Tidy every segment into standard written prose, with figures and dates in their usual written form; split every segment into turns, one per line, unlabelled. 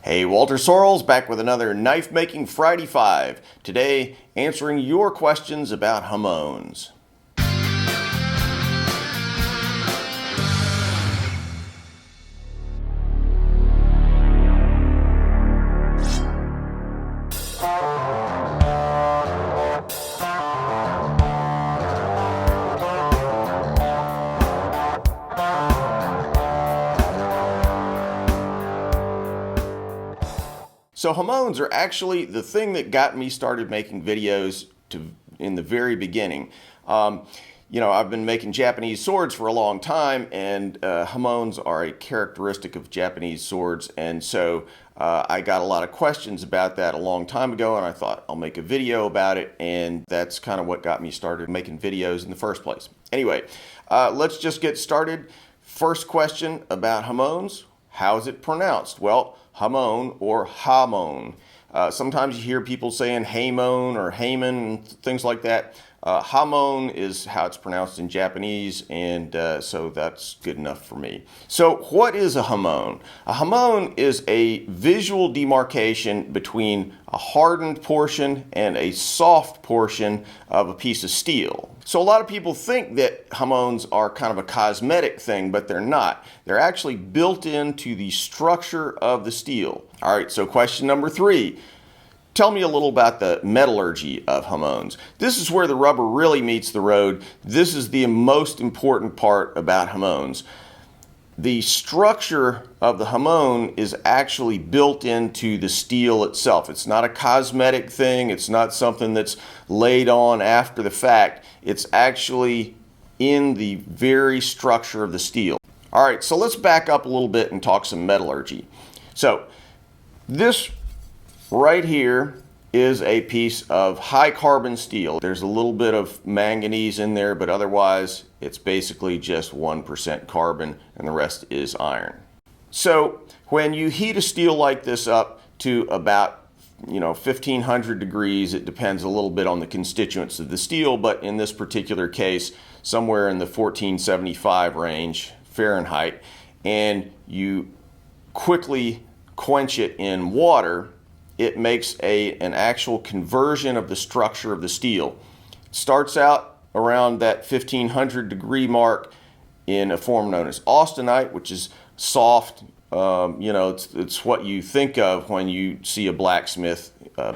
Hey, Walter Sorrells back with another Knife Making Friday 5. Today, answering your questions about Hamons. So Hamons are actually the thing that got me started making videos in the very beginning. I've been making Japanese swords for a long time, and Hamons are a characteristic of Japanese swords, and so I got a lot of questions about that a long time ago, and I thought I'll make a video about it, and that's kind of what got me started making videos in the first place. Anyway, let's just get started. First question about Hamons. How is it pronounced? Well, Hamon or Hamon. Sometimes you hear people saying Hamon or Hamon, things like that. Hamon is how it's pronounced in Japanese, and so that's good enough for me. So what is a Hamon? A Hamon is a visual demarcation between a hardened portion and a soft portion of a piece of steel. So a lot of people think that Hamons are kind of a cosmetic thing, but they're not. They're actually built into the structure of the steel. All right, so question number 3. Tell me a little about the metallurgy of Hamons. This is where the rubber really meets the road. This is the most important part about Hamons. The structure of the Hamon is actually built into the steel itself. It's not a cosmetic thing. It's not something that's laid on after the fact. It's actually in the very structure of the steel. All right, so let's back up a little bit and talk some metallurgy. So this right here is a piece of high carbon steel. There's a little bit of manganese in there, but otherwise it's basically just 1% carbon and the rest is iron. So when you heat a steel like this up to about 1500 degrees, it depends a little bit on the constituents of the steel, but in this particular case, somewhere in the 1475 range Fahrenheit, and you quickly quench it in water, it makes an actual conversion of the structure of the steel. It starts out around that 1500 degree mark in a form known as austenite, which is soft. It's what you think of when you see a blacksmith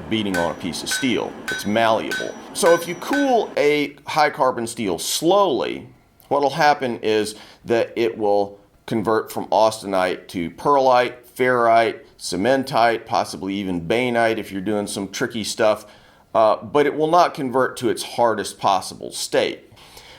beating on a piece of steel. It's malleable. So if you cool a high carbon steel slowly, what will happen is that it will convert from austenite to pearlite, ferrite, cementite, possibly even bainite if you're doing some tricky stuff, but it will not convert to its hardest possible state.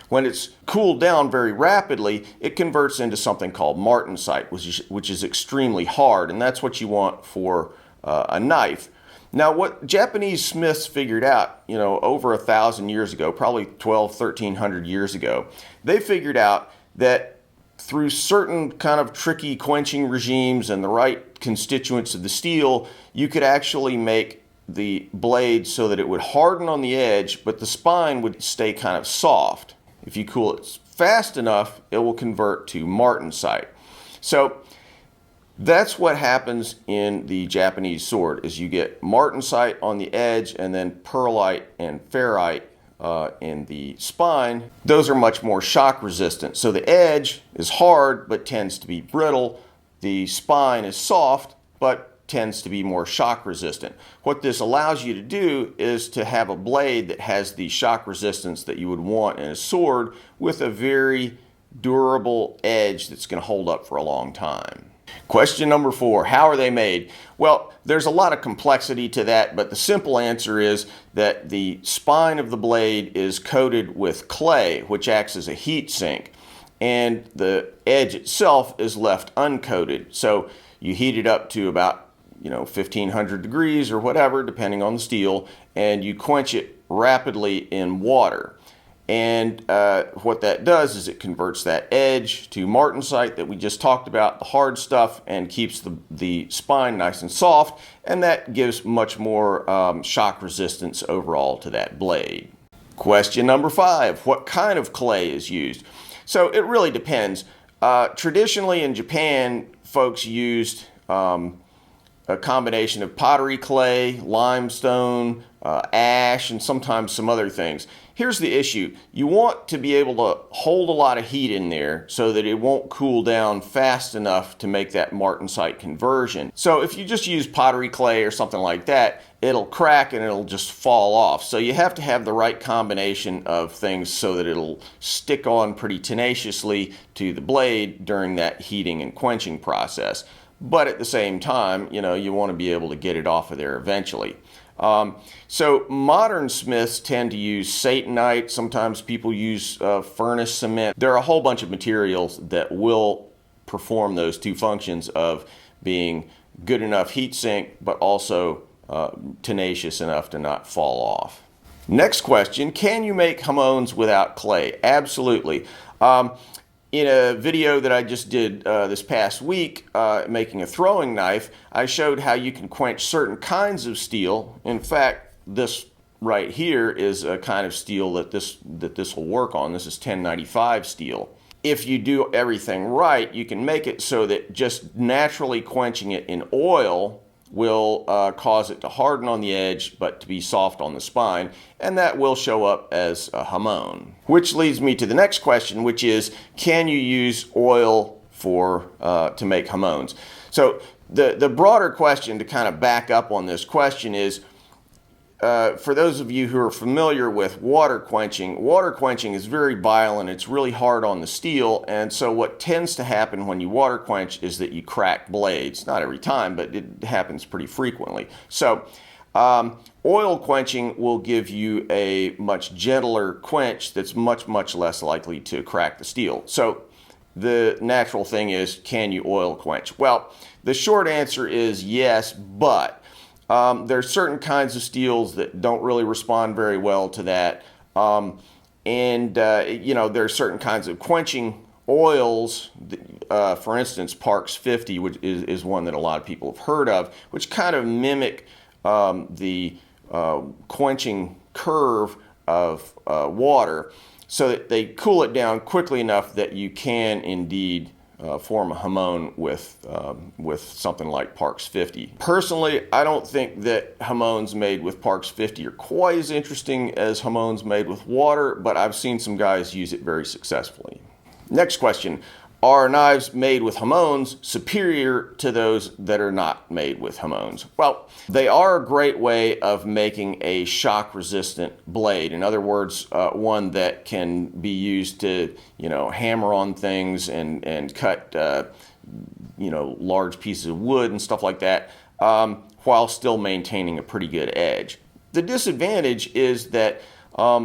When it's cooled down very rapidly, it converts into something called martensite, which is extremely hard, and that's what you want for a knife. Now, what Japanese smiths figured out, over 1,000 years ago, probably 1,300 years ago, they figured out that through certain kind of tricky quenching regimes and the right constituents of the steel, you could actually make the blade so that it would harden on the edge, but the spine would stay kind of soft. If you cool it fast enough, it will convert to martensite. So that's what happens in the Japanese sword, is you get martensite on the edge and then pearlite and ferrite in the spine. Those are much more shock resistant. So the edge is hard but tends to be brittle. The spine is soft but tends to be more shock resistant. What this allows you to do is to have a blade that has the shock resistance that you would want in a sword with a very durable edge that's going to hold up for a long time. Question number 4, how are they made? Well, there's a lot of complexity to that, but the simple answer is that the spine of the blade is coated with clay, which acts as a heat sink, and the edge itself is left uncoated. So you heat it up to about 1500 degrees or whatever, depending on the steel, and you quench it rapidly in water. And what that does is it converts that edge to martensite that we just talked about, the hard stuff, and keeps the spine nice and soft, and that gives much more shock resistance overall to that blade. Question number 5, what kind of clay is used? So it really depends. Traditionally in Japan, folks used a combination of pottery clay, limestone, ash, and sometimes some other things. Here's the issue. You want to be able to hold a lot of heat in there so that it won't cool down fast enough to make that martensite conversion. So if you just use pottery clay or something like that, it'll crack and it'll just fall off. So you have to have the right combination of things so that it'll stick on pretty tenaciously to the blade during that heating and quenching process. But at the same time, you want to be able to get it off of there eventually. So modern smiths tend to use satinite. Sometimes people use furnace cement. There are a whole bunch of materials that will perform those two functions of being good enough heat sink, but also tenacious enough to not fall off. Next question, can you make Hamons without clay? Absolutely. In a video that I just did this past week, making a throwing knife, I showed how you can quench certain kinds of steel. In fact, this right here is a kind of steel that this will work on. This is 1095 steel. If you do everything right, you can make it so that just naturally quenching it in oil will cause it to harden on the edge but to be soft on the spine, and that will show up as a Hamon. Which leads me to the next question, which is, can you use oil to make Hamons? So the broader question, to kind of back up on this question, is for those of you who are familiar with water quenching is very violent. It's really hard on the steel, and so what tends to happen when you water quench is that you crack blades. Not every time, but it happens pretty frequently. So oil quenching will give you a much gentler quench that's much, much less likely to crack the steel. So the natural thing is, can you oil quench? Well, the short answer is yes, but there are certain kinds of steels that don't really respond very well to that. There are certain kinds of quenching oils. For instance, Parks 50, which is one that a lot of people have heard of, which kind of mimic the quenching curve of water, so that they cool it down quickly enough that you can indeed form a Hamon with something like Parks 50. Personally, I don't think that Hamons made with Parks 50 are quite as interesting as Hamons made with water, but I've seen some guys use it very successfully. Next question. Are knives made with Hamons superior to those that are not made with Hamons? Well, they are a great way of making a shock-resistant blade. In other words, one that can be used to, hammer on things and cut, large pieces of wood and stuff like that, while still maintaining a pretty good edge. The disadvantage is that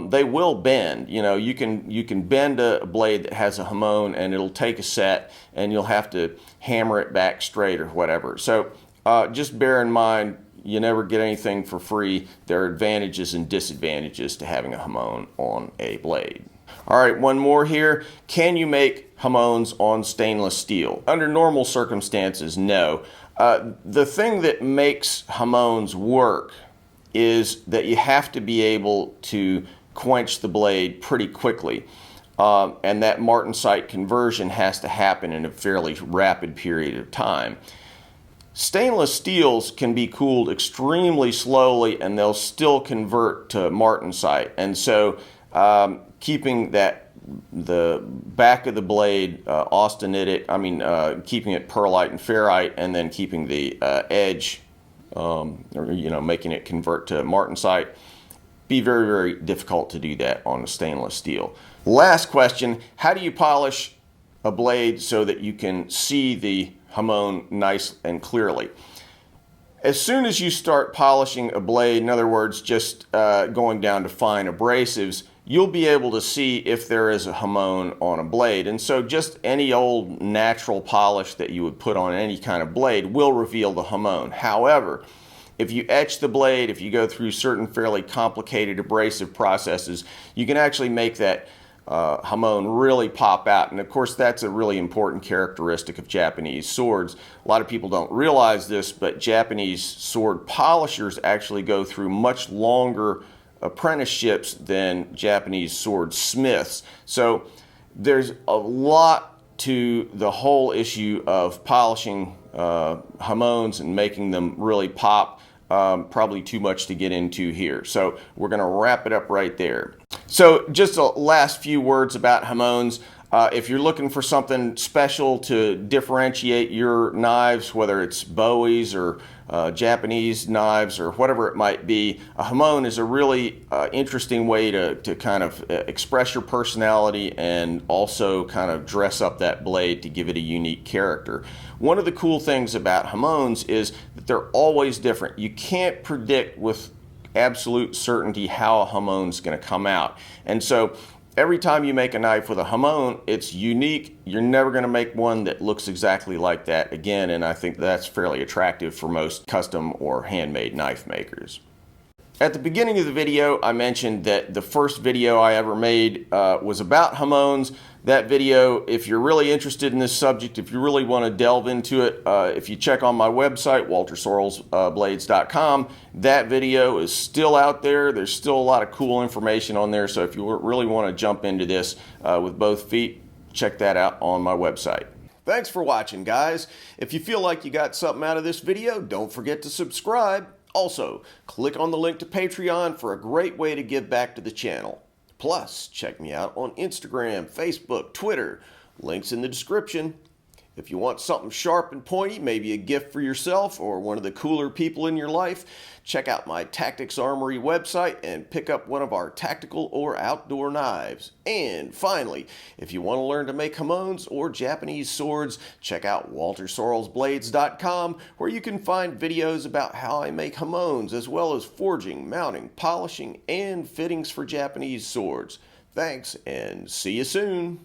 they will bend. You can bend a blade that has a Hamon, and it'll take a set, and you'll have to hammer it back straight or whatever. So just bear in mind, you never get anything for free. There are advantages and disadvantages to having a Hamon on a blade. All right, one more here. Can you make Hamons on stainless steel? Under normal circumstances, no. The thing that makes Hamons work is that you have to be able to quench the blade pretty quickly. And that martensite conversion has to happen in a fairly rapid period of time. Stainless steels can be cooled extremely slowly, and they'll still convert to martensite. And so keeping the back of the blade austenitic, keeping it pearlite and ferrite, and then keeping the edge making it convert to martensite, be very, very difficult to do that on a stainless steel. Last question, how do you polish a blade so that you can see the Hamon nice and clearly? As soon as you start polishing a blade, in other words, just going down to fine abrasives, you'll be able to see if there is a Hamon on a blade. And so just any old natural polish that you would put on any kind of blade will reveal the Hamon. However, if you etch the blade, if you go through certain fairly complicated abrasive processes, you can actually make that Hamon really pop out. And of course, that's a really important characteristic of Japanese swords. A lot of people don't realize this, but Japanese sword polishers actually go through much longer apprenticeships than Japanese sword smiths. So there's a lot to the whole issue of polishing Hamons and making them really pop. Probably too much to get into here. So we're going to wrap it up right there. So just a last few words about Hamons. If you're looking for something special to differentiate your knives, whether it's Bowies or Japanese knives or whatever it might be, a Hamon is a really interesting way to kind of express your personality and also kind of dress up that blade to give it a unique character. One of the cool things about Hamons is that they're always different. You can't predict with absolute certainty how a Hamon is going to come out. And so every time you make a knife with a Hamon, it's unique. You're never going to make one that looks exactly like that again, and I think that's fairly attractive for most custom or handmade knife makers. At the beginning of the video, I mentioned that the first video I ever made was about Hamons. That video, if you're really interested in this subject, if you really want to delve into it, if you check on my website, waltersorrellsblades.com, that video is still out there. There's still a lot of cool information on there, so if you really want to jump into this with both feet, check that out on my website. Thanks for watching, guys. If you feel like you got something out of this video, don't forget to subscribe. Also, click on the link to Patreon for a great way to give back to the channel. Plus, check me out on Instagram, Facebook, Twitter. Links in the description. If you want something sharp and pointy, maybe a gift for yourself or one of the cooler people in your life, check out my Tactics Armory website and pick up one of our tactical or outdoor knives. And finally, if you want to learn to make Hamons or Japanese swords, check out waltersorrellsblades.com, where you can find videos about how I make Hamons, as well as forging, mounting, polishing, and fittings for Japanese swords. Thanks, and see you soon.